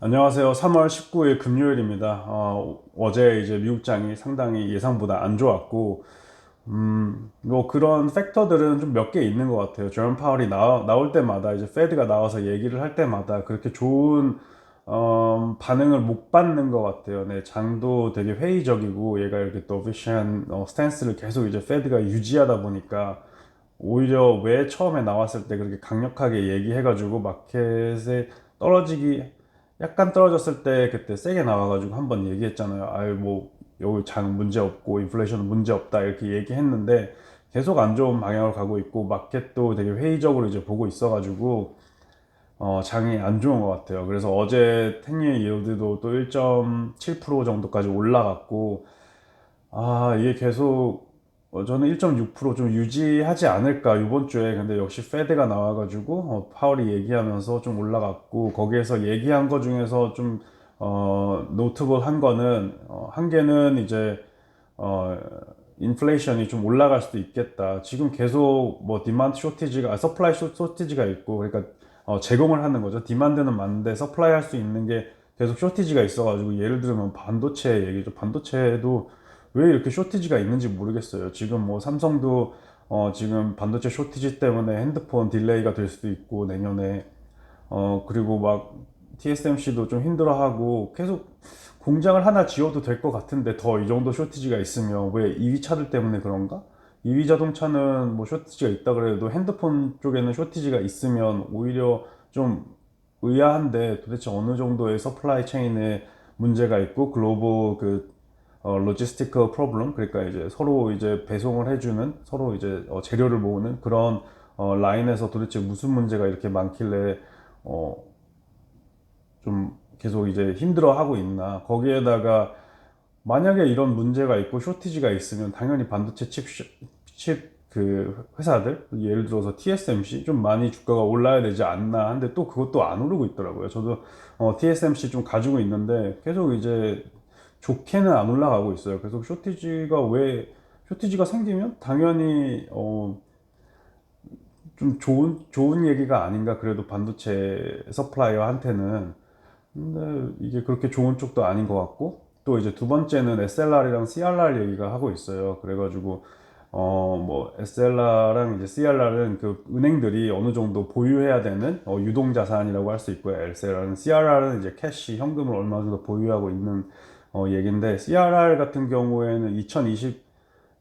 안녕하세요. 3월 19일 금요일입니다. 어제 이제 미국장이 상당히 예상보다 안 좋았고, 뭐 그런 팩터들은 좀 몇 개 있는 것 같아요. 제롬 파월이 나올 때마다 이제 페드가 나와서 얘기를 할 때마다 그렇게 좋은 반응을 못 받는 것 같아요. 네, 장도 되게 회의적이고 얘가 이렇게 도비시한 스탠스를 계속 이제 페드가 유지하다 보니까 오히려 왜 처음에 나왔을 때 그렇게 강력하게 얘기해가지고 마켓에 떨어지기 약간 떨어졌을 때 그때 세게 나와가지고 한번 얘기했잖아요. 아유 뭐 여기 장 문제 없고 인플레이션은 문제 없다 이렇게 얘기했는데 계속 안 좋은 방향으로 가고 있고 마켓도 되게 회의적으로 이제 보고 있어가지고 장이 안 좋은 것 같아요. 그래서 어제 10year yield도 또 1.7% 정도까지 올라갔고 이게 계속 저는 1.6%좀 유지하지 않을까 이번 주에. 근데 역시 페드가 나와가지고 파월이 얘기하면서 좀 올라갔고, 거기에서 얘기한 거 중에서 좀 노트북한 거는 한 개는 이제 어, 인플레이션이 좀 올라갈 수도 있겠다. 지금 계속 뭐 디만드 쇼티지가 서플라이 쇼티지가 있고, 그러니까 제공을 하는 거죠. 디만드는 많은데 서플라이 할 수 있는 게 계속 쇼티지가 있어가지고, 예를 들면 반도체 얘기죠. 반도체도 왜 이렇게 쇼티지가 있는지 모르겠어요. 지금 뭐 삼성도 지금 반도체 쇼티지 때문에 핸드폰 딜레이가 될 수도 있고 내년에, 그리고 막 TSMC도 좀 힘들어하고 계속 공장을 하나 지어도 될 것 같은데, 더 이 정도 쇼티지가 있으면 왜 EV 차들 때문에 그런가? EV 자동차는 뭐 쇼티지가 있다 그래도 핸드폰 쪽에는 쇼티지가 있으면 오히려 좀 의아한데, 도대체 어느 정도의 서플라이 체인에 문제가 있고 글로벌 그 로지스티컬 프로블럼, 그러니까 이제 서로 이제 배송을 해주는, 서로 이제 재료를 모으는 그런 라인에서 도대체 무슨 문제가 이렇게 많길래 어, 좀 계속 이제 힘들어하고 있나. 거기에다가 만약에 이런 문제가 있고 쇼티지가 있으면 당연히 반도체 칩 그 회사들, 예를 들어서 TSMC 좀 많이 주가가 올라야 되지 않나 하는데, 또 그것도 안 오르고 있더라고요. 저도 TSMC 좀 가지고 있는데 계속 이제 좋게는 안 올라가고 있어요. 계속 쇼티지가 생기면 당연히 좀 좋은 얘기가 아닌가. 그래도 반도체 서플라이어한테는. 근데 이게 그렇게 좋은 쪽도 아닌 것 같고, 또 이제 두 번째는 SLR이랑 CRR 얘기가 하고 있어요. 그래가지고 뭐 SLR랑 이제 CRR은 그 은행들이 어느 정도 보유해야 되는 유동 자산이라고 할 수 있고요. SLR은, CRR은 이제 캐시 현금을 얼마 정도 보유하고 있는 얘긴데, CRR 같은 경우에는 2020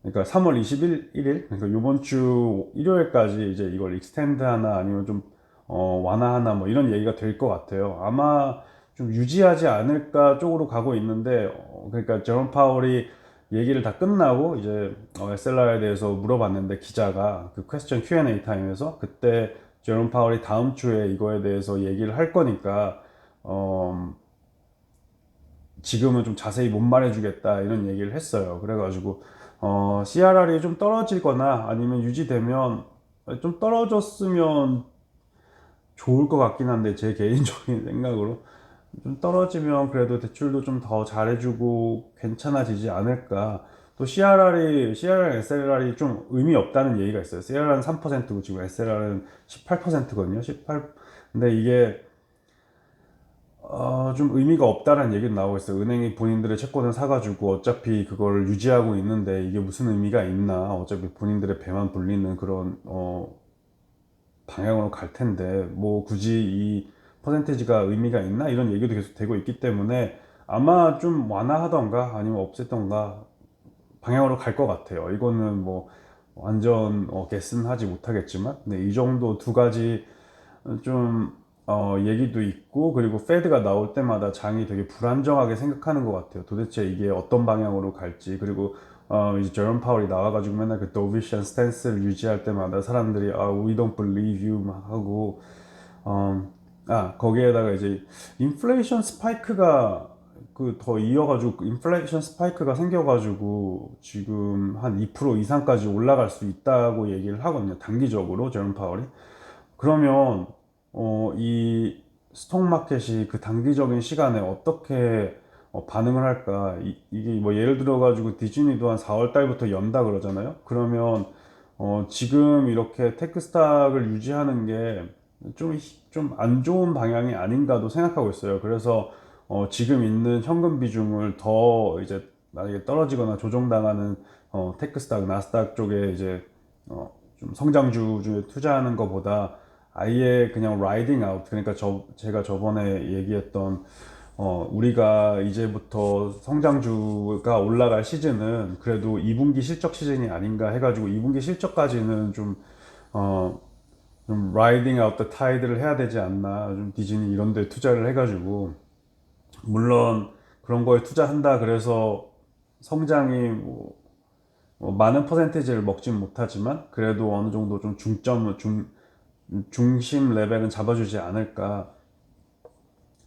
그러니까 3월 21일, 그러니까 이번 주 일요일까지 이제 이걸 익스텐드 하나 아니면 좀 완화하나 뭐 이런 얘기가 될 것 같아요. 아마 좀 유지하지 않을까 쪽으로 가고 있는데, 그러니까 제롬 파월이 얘기를 다 끝나고 이제 SLR에 대해서 물어봤는데, 기자가 그 퀘스천 Q&A 타임에서 그때 제롬 파월이 다음 주에 이거에 대해서 얘기를 할 거니까 어, 지금은 좀 자세히 못 말해주겠다 이런 얘기를 했어요. 그래가지고 CRR이 좀 떨어지거나 아니면 유지되면, 좀 떨어졌으면 좋을 것 같긴 한데, 제 개인적인 생각으로 좀 떨어지면 그래도 대출도 좀 더 잘해주고 괜찮아지지 않을까. 또 CRR, SLR이 좀 의미 없다는 얘기가 있어요. CRR은 3%고 지금 SLR은 18%거든요. 18. 근데 이게 좀 의미가 없다는 얘기도 나오고 있어요. 은행이 본인들의 채권을 사가지고 어차피 그걸 유지하고 있는데 이게 무슨 의미가 있나. 어차피 본인들의 배만 불리는 그런 방향으로 갈 텐데 뭐 굳이 이 퍼센테이지가 의미가 있나, 이런 얘기도 계속 되고 있기 때문에 아마 좀 완화하던가 아니면 없앴던가 방향으로 갈 것 같아요. 이거는 뭐 완전 개스는 하지 못하겠지만, 네, 이 정도 두 가지 좀 얘기도 있고, 그리고 페드가 나올 때마다 장이 되게 불안정하게 생각하는 것 같아요. 도대체 이게 어떤 방향으로 갈지. 그리고 이제 제롬 파월이 나와가지고 맨날 그 도비시한 스탠스를 유지할 때마다 사람들이 we don't believe you 막 하고, 거기에다가 이제 인플레이션 스파이크가 그 더 이어가지고, 인플레이션 스파이크가 생겨가지고 지금 한 2% 이상까지 올라갈 수 있다고 얘기를 하거든요. 단기적으로 제롬 파월이. 그러면 이 스톡 마켓이 그 단기적인 시간에 어떻게 반응을 할까? 이게 뭐 예를 들어 가지고 디즈니도 한 4월 달부터 연다 그러잖아요. 그러면 지금 이렇게 테크 스탁을 유지하는 게 좀 안 좋은 방향이 아닌가도 생각하고 있어요. 그래서 지금 있는 현금 비중을 더 이제 만약에 떨어지거나 조정당하는 테크스닥, 나스닥 쪽에 이제 좀 성장주 중에 투자하는 것보다 아예 그냥 라이딩 아웃, 그러니까 제가 저번에 얘기했던 우리가 이제부터 성장주가 올라갈 시즌은 그래도 2분기 실적 시즌이 아닌가 해가지고 2분기 실적까지는 어, 좀 라이딩 아웃 더 타이드를 해야 되지 않나. 좀 디즈니 이런 데 투자를 해가지고 물론 그런 거에 투자한다 그래서 성장이 많은 퍼센테이지를 먹진 못하지만 그래도 어느 정도 좀 중심 레벨은 잡아주지 않을까.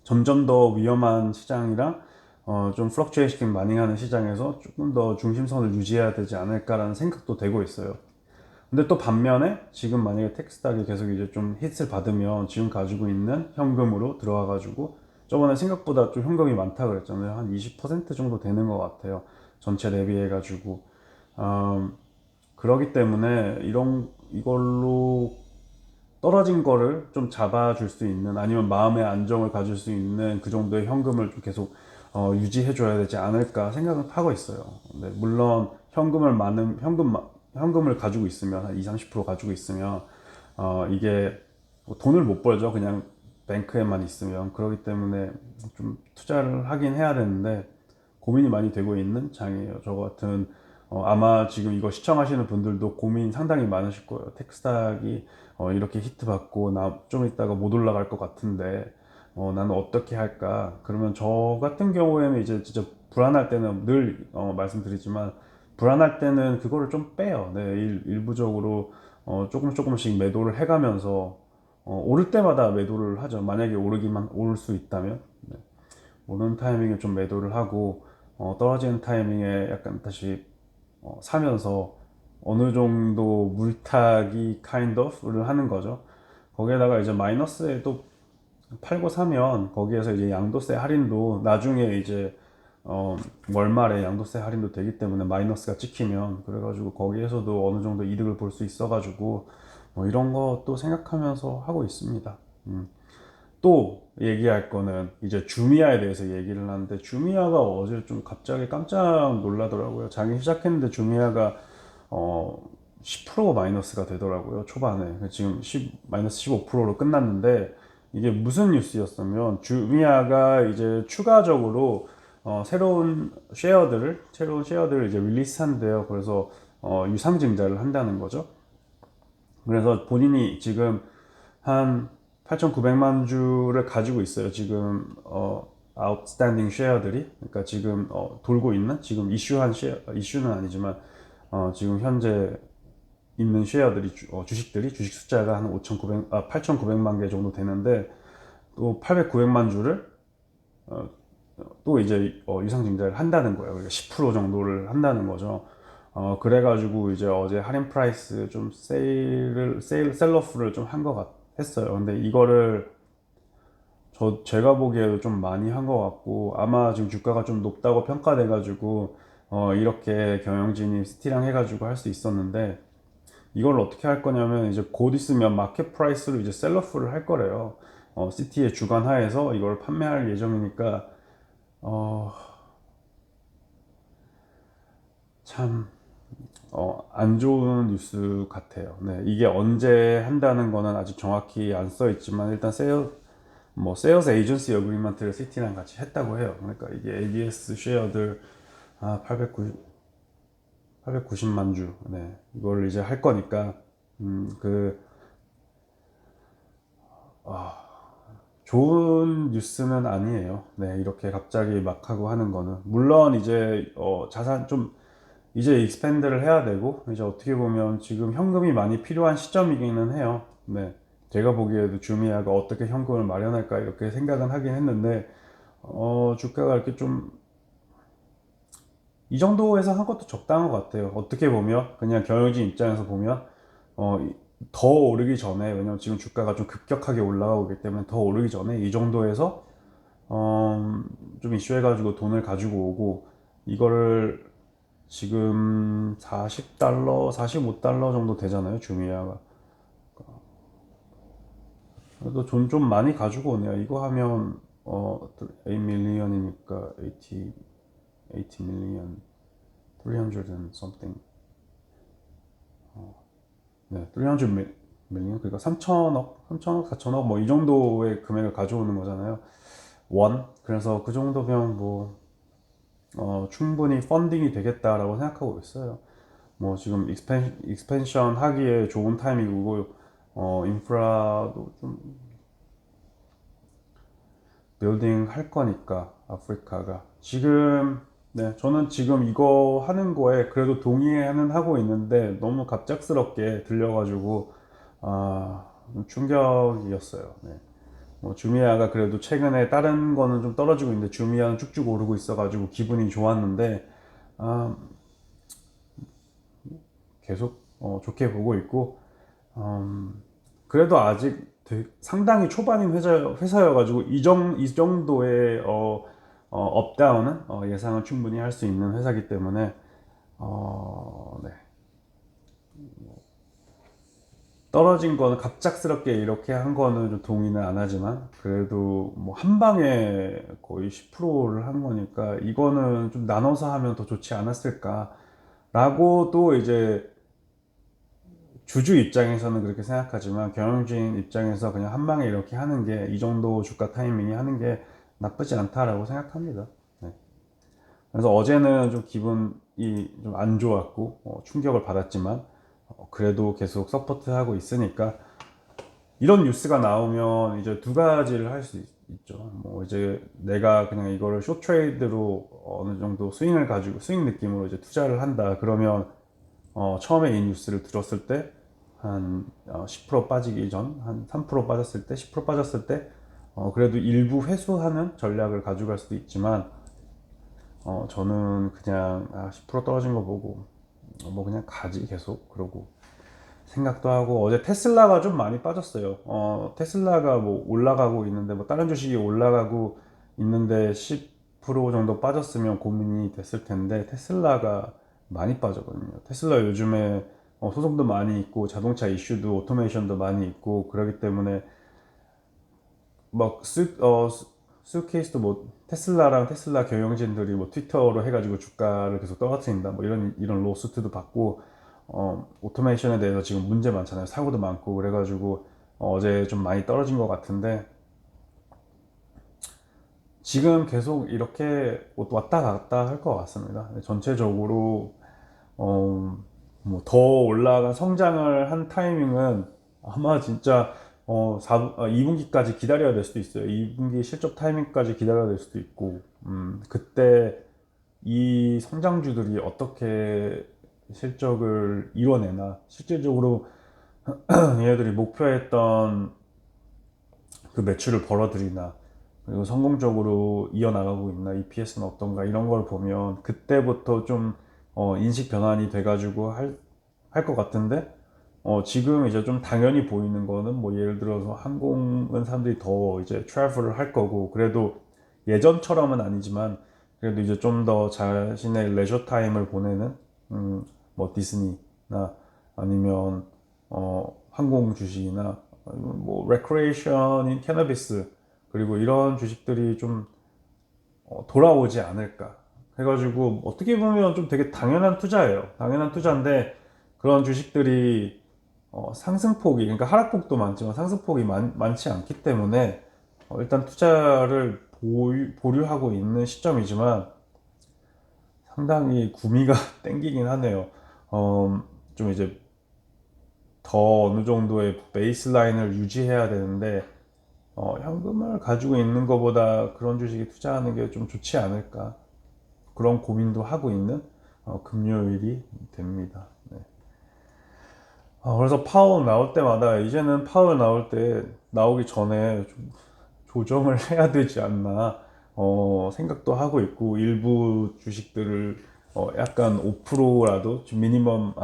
점점 더 위험한 시장이랑 좀 플럭추에이션 많이 하는 시장에서 조금 더 중심선을 유지해야 되지 않을까라는 생각도 되고 있어요. 근데 또 반면에 지금 만약에 텍스닥이 계속 이제 좀 히트를 받으면 지금 가지고 있는 현금으로 들어와 가지고 저번에 생각보다 좀 현금이 많다 그랬잖아요. 한 20% 정도 되는 것 같아요. 전체 대비해 가지고. 그러기 때문에 이걸로 떨어진 거를 좀 잡아줄 수 있는 아니면 마음의 안정을 가질 수 있는 그 정도의 현금을 좀 계속 유지해 줘야 되지 않을까 생각을 하고 있어요. 네, 물론 현금을 가지고 있으면 한 2, 30% 가지고 있으면 이게 뭐 돈을 못 벌죠. 그냥 뱅크에만 있으면. 그렇기 때문에 좀 투자를 하긴 해야 되는데 고민이 많이 되고 있는 장이에요. 저 같은 아마 지금 이거 시청하시는 분들도 고민 상당히 많으실 거예요. 텍스탁이 이렇게 히트 받고 나 좀 있다가 못 올라갈 것 같은데 나는 어떻게 할까? 그러면 저 같은 경우에는 이제 진짜 불안할 때는 늘 말씀드리지만 불안할 때는 그거를 좀 빼요. 네, 일부적으로 조금씩 매도를 해가면서 오를 때마다 매도를 하죠. 만약에 오르기만 오를 수 있다면. 네. 오는 타이밍에 좀 매도를 하고 떨어지는 타이밍에 약간 다시 사면서 어느 정도 물타기 kind of를 하는 거죠. 거기에다가 이제 마이너스에 또 팔고 사면 거기에서 이제 양도세 할인도 나중에 이제 월말에 양도세 할인도 되기 때문에 마이너스가 찍히면 그래가지고 거기에서도 어느 정도 이득을 볼 수 있어가지고 이런 것도 생각하면서 하고 있습니다. 또 얘기할 거는 이제 주미아에 대해서 얘기를 하는데 주미아가 어제 좀 갑자기 깜짝 놀라더라고요. 장이 시작했는데 주미아가 어 10% 마이너스가 되더라고요. 초반에 지금 마이너스 15%로 끝났는데 이게 무슨 뉴스였으면 주미아가 이제 추가적으로 새로운 쉐어들을 이제 릴리스한대요. 그래서 유상증자를 한다는 거죠. 그래서 본인이 지금 한 8,900만 주를 가지고 있어요. 지금 outstanding 쉐어들이. 그러니까 지금 돌고 있는 지금 이슈는 아니지만 지금 현재 있는 쉐어들이 주식들이 주식 숫자가 한 8,900만 개 정도 되는데 또 800, 900만 주를 또 이제 유상증자를 한다는 거예요. 그러니까 10% 정도를 한다는 거죠. 그래가지고 이제 어제 할인 프라이스 좀 셀러프를 좀 한 것 했어요. 근데 이거를 제가 보기에도 좀 많이 한 것 같고 아마 지금 주가가 좀 높다고 평가돼가지고 이렇게 경영진이 스티랑 해가지고 할 수 있었는데 이걸 어떻게 할 거냐면 이제 곧 있으면 마켓 프라이스로 이제 셀러프를 할 거래요. 시티의 주관 하에서 이걸 판매할 예정이니까 어, 참 안 좋은 뉴스 같아요. 네, 이게 언제 한다는 거는 아직 정확히 안 써 있지만 일단 세일즈 에이전시 어그리먼트를 시티랑 같이 했다고 해요. 그러니까 이게 ABS 쉐어들 890만 주, 네, 이걸 이제 할 거니까 그 좋은 뉴스는 아니에요. 네, 이렇게 갑자기 막 하고 하는 거는 물론 이제 자산 좀 이제 익스펜드를 해야 되고 이제 어떻게 보면 지금 현금이 많이 필요한 시점이기는 해요. 네, 제가 보기에도 주미아가 어떻게 현금을 마련할까 이렇게 생각은 하긴 했는데 주가가 이렇게 좀 이 정도에서 한 것도 적당한 것 같아요. 어떻게 보면 그냥 경영진 입장에서 보면 어, 더 오르기 전에 왜냐면 지금 주가가 좀 급격하게 올라가고 있기 때문에 더 오르기 전에 이 정도에서 좀 이슈해가지고 돈을 가지고 오고 이거를 지금 40달러, 45달러 정도 되잖아요, 주미아가. 그래도 돈 좀 많이 가지고 오네요. 이거 하면 8 million이니까 80 million, 300 and something. 네, 300 million. 그러니까 3천억, 4천억 뭐 이 정도의 금액을 가져오는 거잖아요. 원. 그래서 그 정도면 뭐 충분히 펀딩이 되겠다라고 생각하고 있어요. 뭐 지금 익스펜션 하기에 좋은 타이밍이고 인프라도 좀 빌딩 할 거니까 아프리카가 지금. 네, 저는 지금 이거 하는 거에 그래도 동의는 하고 있는데 너무 갑작스럽게 들려가지고 좀 충격이었어요. 네. 뭐 주미아가 그래도 최근에 다른 거는 좀 떨어지고 있는데 주미아는 쭉쭉 오르고 있어가지고 기분이 좋았는데 아, 계속 좋게 보고 있고 그래도 아직 상당히 초반인 회사여가지고 이 정도의 업다운은 예상을 충분히 할 수 있는 회사이기 때문에 네. 떨어진 거는 갑작스럽게 이렇게 한 거는 좀 동의는 안 하지만 그래도 뭐 한 방에 거의 10%를 한 거니까 이거는 좀 나눠서 하면 더 좋지 않았을까 라고도 이제 주주 입장에서는 그렇게 생각하지만 경영진 입장에서 그냥 한 방에 이렇게 하는 게 이 정도 주가 타이밍이 하는 게 나쁘지 않다라고 생각합니다. 네. 그래서 어제는 좀 기분이 좀 안 좋았고 충격을 받았지만 그래도 계속 서포트하고 있으니까 이런 뉴스가 나오면 이제 두 가지를 할 수 있죠. 뭐 이제 내가 그냥 이거를 숏 트레이드로 어느 정도 스윙을 가지고 스윙 느낌으로 이제 투자를 한다. 그러면 처음에 이 뉴스를 들었을 때 한 10% 빠지기 전 한 3% 빠졌을 때 10% 빠졌을 때 그래도 일부 회수하는 전략을 가져갈 수도 있지만 저는 그냥 10% 떨어진 거 보고 뭐 그냥 가지 계속 그러고 생각도 하고 어제 테슬라가 좀 많이 빠졌어요. 테슬라가 뭐 올라가고 있는데 뭐 다른 주식이 올라가고 있는데 10% 정도 빠졌으면 고민이 됐을 텐데 테슬라가 많이 빠졌거든요. 테슬라 요즘에 소송도 많이 있고 자동차 이슈도 오토메이션도 많이 있고 그러기 때문에 막 수케이스도 뭐 테슬라랑 테슬라 경영진들이 뭐 트위터로 해가지고 주가를 계속 떨어뜨린다 뭐 이런 로스트도 받고 오토메이션에 대해서 지금 문제 많잖아요. 사고도 많고 그래가지고 어제 좀 많이 떨어진 것 같은데 지금 계속 이렇게 왔다 갔다 할 것 같습니다. 전체적으로 뭐 더 올라간 성장을 한 타이밍은 아마 진짜 2분기까지 기다려야 될 수도 있어요. 2분기 실적 타이밍까지 기다려야 될 수도 있고 그때 이 성장주들이 어떻게 실적을 이뤄내나 실질적으로 얘네들이 목표했던 그 매출을 벌어들이나 그리고 성공적으로 이어나가고 있나 EPS는 어떤가 이런 걸 보면 그때부터 좀 인식 변환이 돼가지고 할 것 같은데 지금 이제 좀 당연히 보이는 거는 뭐 예를 들어서 항공은 사람들이 더 이제 트래블을 할 거고 그래도 예전처럼은 아니지만 그래도 이제 좀 더 자신의 레저 타임을 보내는 뭐 디즈니나 아니면 항공 주식이나 아니면 뭐 레크레이션인 캐너비스 그리고 이런 주식들이 좀 돌아오지 않을까 해가지고 어떻게 보면 좀 되게 당연한 투자예요. 당연한 투자인데 그런 주식들이 상승폭이 그러니까 하락폭도 많지만 상승폭이 많지 않기 때문에 일단 투자를 보류하고 있는 시점이지만 상당히 구미가 땡기긴 하네요. 좀 이제 더 어느 정도의 베이스라인을 유지해야 되는데 현금을 가지고 있는 것보다 그런 주식에 투자하는 게 좀 좋지 않을까 그런 고민도 하고 있는 금요일이 됩니다. 네. 그래서 파월 나올 때마다 이제는 파월 나올 때 나오기 전에 좀 조정을 해야 되지 않나 생각도 하고 있고 일부 주식들을 약간 5%라도 좀 미니멈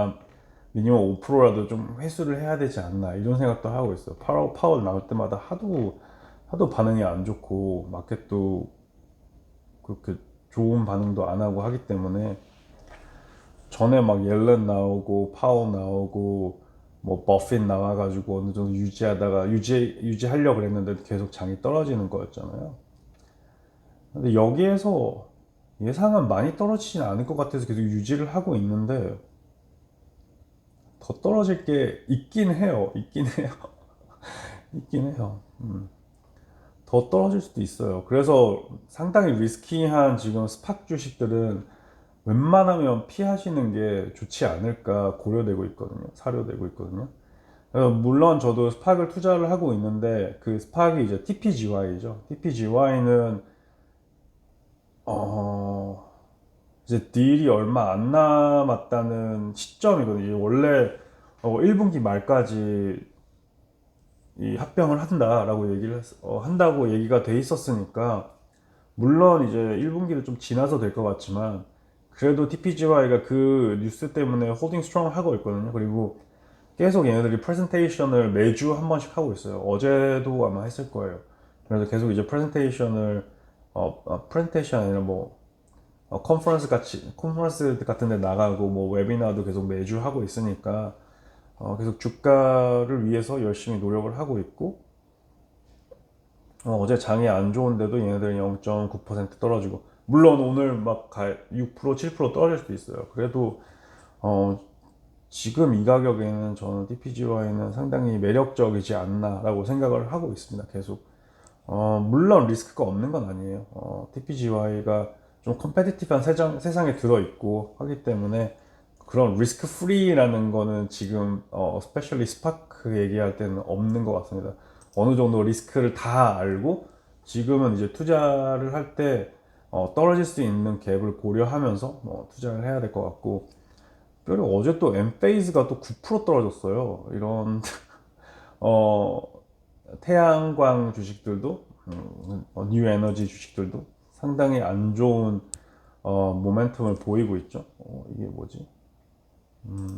5%라도 좀 회수를 해야 되지 않나 이런 생각도 하고 있어요. 파월 나올 때마다 하도 반응이 안 좋고 마켓도 그렇게 좋은 반응도 안 하고 하기 때문에 전에 막 옐런 나오고 파월 나오고 뭐 버핏 나와가지고 어느 정도 유지하다가 유지하려고 그랬는데 계속 장이 떨어지는 거였잖아요. 근데 여기에서 예상은 많이 떨어지진 않을 것 같아서 계속 유지를 하고 있는데 더 떨어질 게 있긴 해요. 있긴 해요. 있긴 해요. 더 떨어질 수도 있어요. 그래서 상당히 리스키한 지금 스팍 주식들은 웬만하면 피하시는 게 좋지 않을까 고려되고 있거든요. 사료되고 있거든요. 물론 저도 스팍을 투자를 하고 있는데 그 스팍이 이제 TPGY죠. TPGY는 이제 딜이 얼마 안 남았다는 시점이거든요. 이게 원래 1분기 말까지 이 합병을 한다라고 한다고 얘기가 돼 있었으니까 물론 이제 1분기를 좀 지나서 될 것 같지만 그래도 TPGY가 그 뉴스 때문에 홀딩 스트롱 하고 있거든요. 그리고 계속 얘네들이 프레젠테이션을 매주 한 번씩 하고 있어요. 어제도 아마 했을 거예요. 그래서 계속 이제 프레젠테이션을 프레젠테이션 아니라 뭐 컨퍼런스 같은 데 나가고 뭐 웨비나도 계속 매주 하고 있으니까 계속 주가를 위해서 열심히 노력을 하고 있고 어제 장이 안 좋은데도 얘네들은 0.9% 떨어지고 물론 오늘 막 6% 7% 떨어질 수도 있어요. 그래도 어, 지금 이 가격에는 저는 TPGY는 상당히 매력적이지 않나라고 생각을 하고 있습니다. 계속 물론 리스크가 없는 건 아니에요. TPGY가 좀 컴페티티브한 세상에 들어있고 하기 때문에 그런 리스크 프리라는 거는 지금 스페셜리 스파크 얘기할 때는 없는 것 같습니다. 어느 정도 리스크를 다 알고 지금은 이제 투자를 할 때 떨어질 수 있는 갭을 고려하면서 투자를 해야 될 것 같고 그리고 어제 또 엠페이즈가 또 9% 떨어졌어요. 이런 어, 태양광 주식들도 뉴 에너지 주식들도 상당히 안 좋은 모멘텀을 보이고 있죠. 이게 뭐지?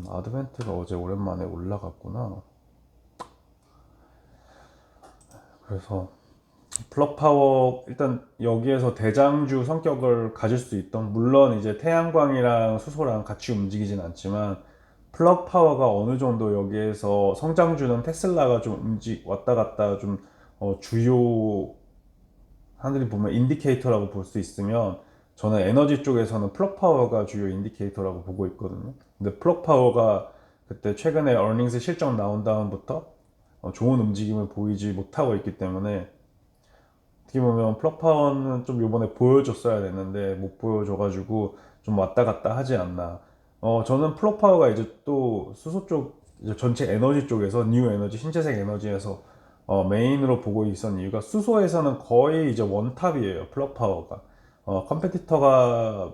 아드벤트가 어제 오랜만에 올라갔구나. 그래서 플럭 파워 일단 여기에서 대장주 성격을 가질 수 있던 물론 이제 태양광이랑 수소랑 같이 움직이진 않지만 플럭 파워가 어느 정도 여기에서 성장주는 테슬라가 좀 왔다 갔다 좀 주요 하늘이 보면 인디케이터라고 볼 수 있으면 저는 에너지 쪽에서는 플럭 파워가 주요 인디케이터라고 보고 있거든요. 근데 플럭 파워가 그때 최근에 어닝스 실적 나온 다음부터 좋은 움직임을 보이지 못하고 있기 때문에 어떻게 보면 플럭 파워는 좀 요번에 보여줬어야 됐는데 못 보여줘가지고 좀 왔다 갔다 하지 않나. 저는 플럭 파워가 이제 또 수소 쪽 이제 전체 에너지 쪽에서 뉴 에너지 신재생 에너지에서 메인으로 보고 있었던 이유가 수소에서는 거의 이제 원탑이에요. 플럭 파워가 컴페티터가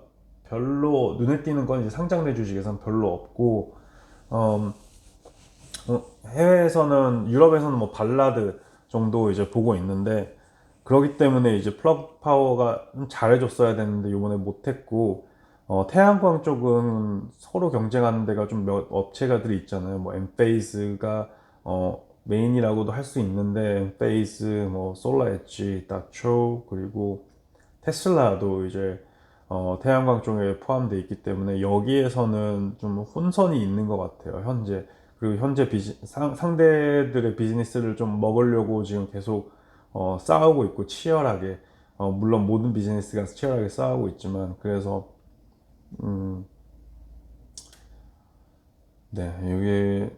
별로 눈에 띄는 건 이제 상장된 주식에서는 별로 없고 어, 해외에서는 유럽에서는 뭐 발라드 정도 이제 보고 있는데 그렇기 때문에 이제 플럭 파워가 좀 잘해줬어야 되는데 요번에 못했고 태양광 쪽은 서로 경쟁하는 데가 좀 몇 업체가들이 있잖아요. 뭐 엔페이스가 메인이라고도 할 수 있는데 엔페이스, 뭐 솔라엣지, 다초 그리고 테슬라도 이제 태양광 쪽에 포함되어 있기 때문에 여기에서는 좀 혼선이 있는 것 같아요. 현재 그리고 현재 상대들의 비즈니스를 좀 먹으려고 지금 계속 싸우고 있고 치열하게 물론 모든 비즈니스가 치열하게 싸우고 있지만 그래서 네 이게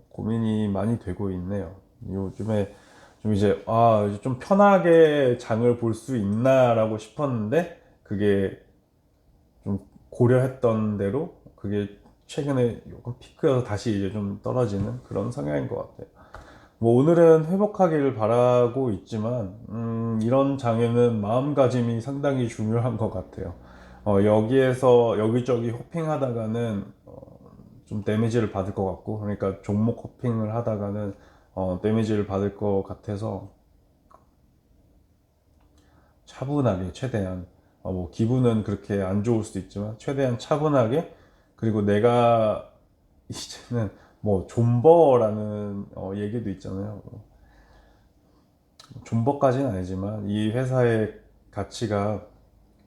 고민이 많이 되고 있네요. 요즘에 좀 이제 이제 좀 편하게 장을 볼 수 있나라고 싶었는데 그게 좀 고려했던 대로 그게 최근에 조금 피크여서 다시 이제 좀 떨어지는 그런 성향인 것 같아요. 뭐 오늘은 회복하기를 바라고 있지만 이런 장에는 마음가짐이 상당히 중요한 것 같아요. 여기에서 여기저기 호핑하다가는 좀 데미지를 받을 것 같고 그러니까 종목 호핑을 하다가는 데미지를 받을 것 같아서 차분하게 최대한 뭐 기분은 그렇게 안 좋을 수도 있지만 최대한 차분하게 그리고 내가 이제는 뭐 존버라는 얘기도 있잖아요. 존버까지는 아니지만 이 회사의 가치가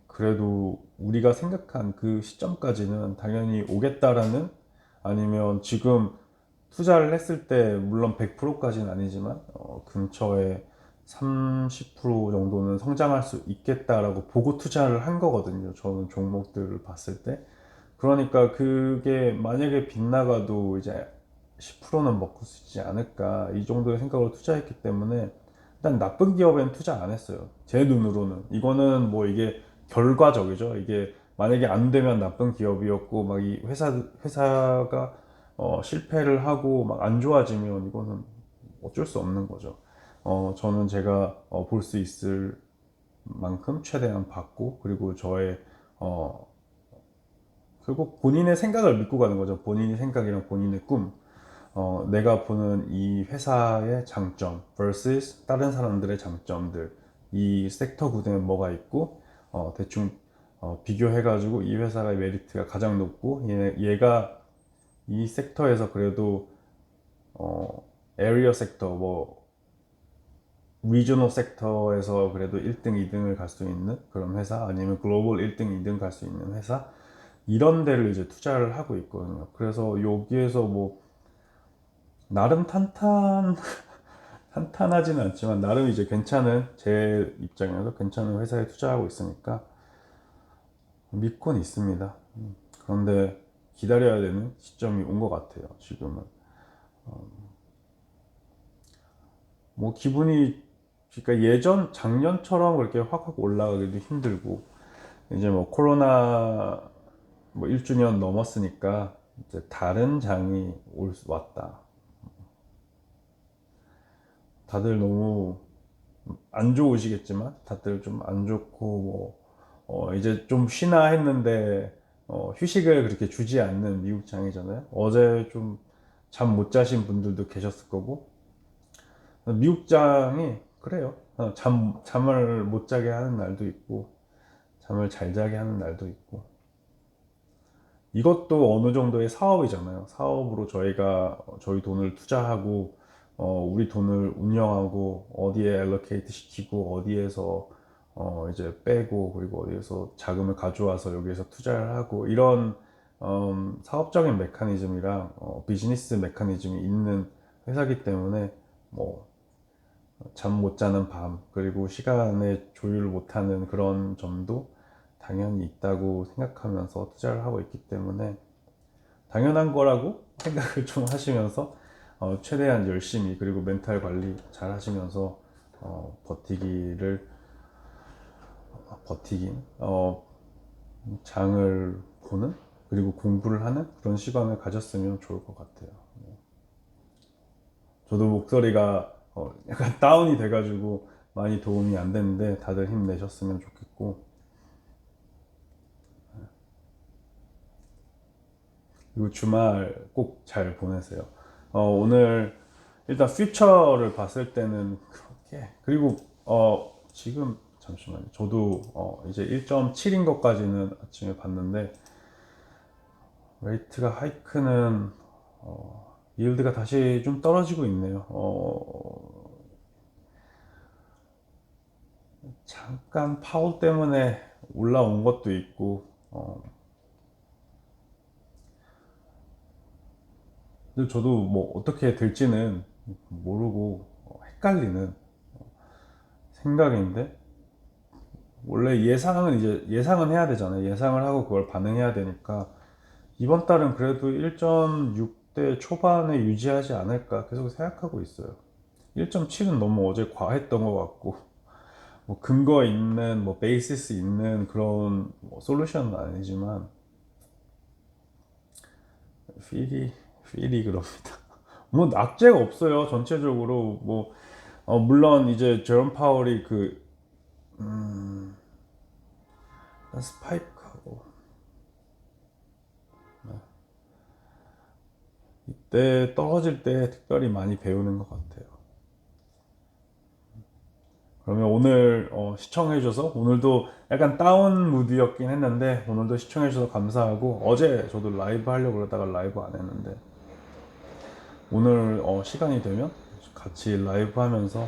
그래도 우리가 생각한 그 시점까지는 당연히 오겠다라는 아니면 지금 투자를 했을 때 물론 100%까지는 아니지만 근처에 30% 정도는 성장할 수 있겠다라고 보고 투자를 한 거거든요. 저는 종목들을 봤을 때. 그러니까 그게 만약에 빗나가도 이제 10%는 먹을 수 있지 않을까 이 정도의 생각으로 투자했기 때문에 일단 나쁜 기업엔 투자 안 했어요. 제 눈으로는. 이거는 뭐 이게 결과적이죠. 이게 만약에 안 되면 나쁜 기업이었고 막 이 회사가 실패를 하고 막 안 좋아지면 이거는 어쩔 수 없는 거죠. 저는 제가 볼 수 있을 만큼 최대한 봤고 그리고 저의 어, 결국 본인의 생각을 믿고 가는 거죠. 본인의 생각이랑 본인의 꿈. 내가 보는 이 회사의 장점 vs 다른 사람들의 장점들. 이 섹터 구성에 뭐가 있고, 대충 비교해가지고 이 회사의 메리트가 가장 높고, 얘가 이 섹터에서 그래도 에리어 섹터, 뭐 리저널 섹터에서 그래도 1등, 2등을 갈 수 있는 그런 회사, 아니면 글로벌 1등, 2등 갈 수 있는 회사, 이런 데를 이제 투자를 하고 있거든요. 그래서 여기에서 뭐 나름 탄탄하지는 않지만 나름 이제 괜찮은, 제 입장에서 괜찮은 회사에 투자하고 있으니까 믿고는 있습니다. 그런데 기다려야 되는 시점이 온 것 같아요. 지금은 뭐 기분이, 그러니까 예전 작년처럼 그렇게 확확 올라가기도 힘들고, 이제 뭐 코로나 뭐 1주년 넘었으니까 이제 다른 장이 왔다. 다들 너무 안 좋으시겠지만 다들 좀 안 좋고 뭐 이제 좀 쉬나 했는데 휴식을 그렇게 주지 않는 미국장이잖아요. 어제 좀 잠 못 자신 분들도 계셨을 거고, 미국장이 그래요. 잠을 못 자게 하는 날도 있고 잠을 잘 자게 하는 날도 있고. 이것도 어느 정도의 사업이잖아요. 사업으로 저희가 저희 돈을 투자하고 우리 돈을 운영하고 어디에 알로케이트 시키고 어디에서 이제 빼고 그리고 어디에서 자금을 가져와서 여기에서 투자를 하고 이런 사업적인 메커니즘이랑 비즈니스 메커니즘이 있는 회사기 때문에 뭐 잠 못 자는 밤 그리고 시간에 조율 못하는 그런 점도 당연히 있다고 생각하면서 투자를 하고 있기 때문에 당연한 거라고 생각을 좀 하시면서 최대한 열심히 그리고 멘탈 관리 잘 하시면서 버티기를 버티긴 장을 보는 그리고 공부를 하는 그런 시간을 가졌으면 좋을 것 같아요. 저도 목소리가 약간 다운이 돼가지고 많이 도움이 안 됐는데 다들 힘내셨으면 좋겠고, 그리고 주말 꼭 잘 보내세요. 오늘 일단 퓨처를 봤을 때는 그렇게, 그리고 지금 잠시만요. 저도 이제 1.7인 것까지는 아침에 봤는데 레이트가 하이크는 yiel드가 다시 좀 떨어지고 있네요. 잠깐 파울 때문에 올라온 것도 있고, 근데 저도 뭐 어떻게 될지는 모르고 헷갈리는 생각인데, 원래 예상은 이제 예상은 해야 되잖아요. 예상을 하고 그걸 반응해야 되니까 이번 달은 그래도 1.6대 초반에 유지하지 않을까 계속 생각하고 있어요. 1.7은 너무 어제 과했던 것 같고, 뭐 근거 있는 뭐 베이시스 있는 그런 뭐 솔루션은 아니지만 필이 필이 그럽니다. 뭐 악재가 없어요. 전체적으로 뭐 물론 이제 제롬 파월이 그 스파이크하고 이때 떨어질 때 특별히 많이 배우는 것 같아요. 그러면 오늘 시청해줘서, 오늘도 약간 다운 무드였긴 했는데 오늘도 시청해줘서 감사하고, 어제 저도 라이브 하려고 그러다가 라이브 안 했는데 오늘 시간이 되면 같이 라이브 하면서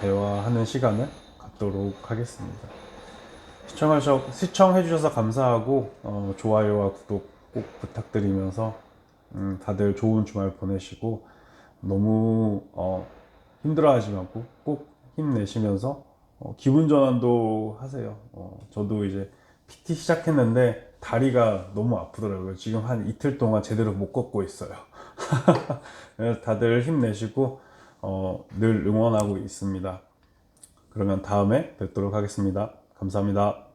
대화하는 시간을 갖도록 하겠습니다. 시청해주셔서 감사하고 좋아요와 구독 꼭 부탁드리면서 다들 좋은 주말 보내시고 너무 힘들어하지 말고 꼭 힘내시면서 기분 전환도 하세요. 저도 이제 PT 시작했는데 다리가 너무 아프더라고요. 지금 한 이틀 동안 제대로 못 걷고 있어요. 그래서 다들 힘내시고 늘 응원하고 있습니다. 그러면 다음에 뵙도록 하겠습니다. 감사합니다.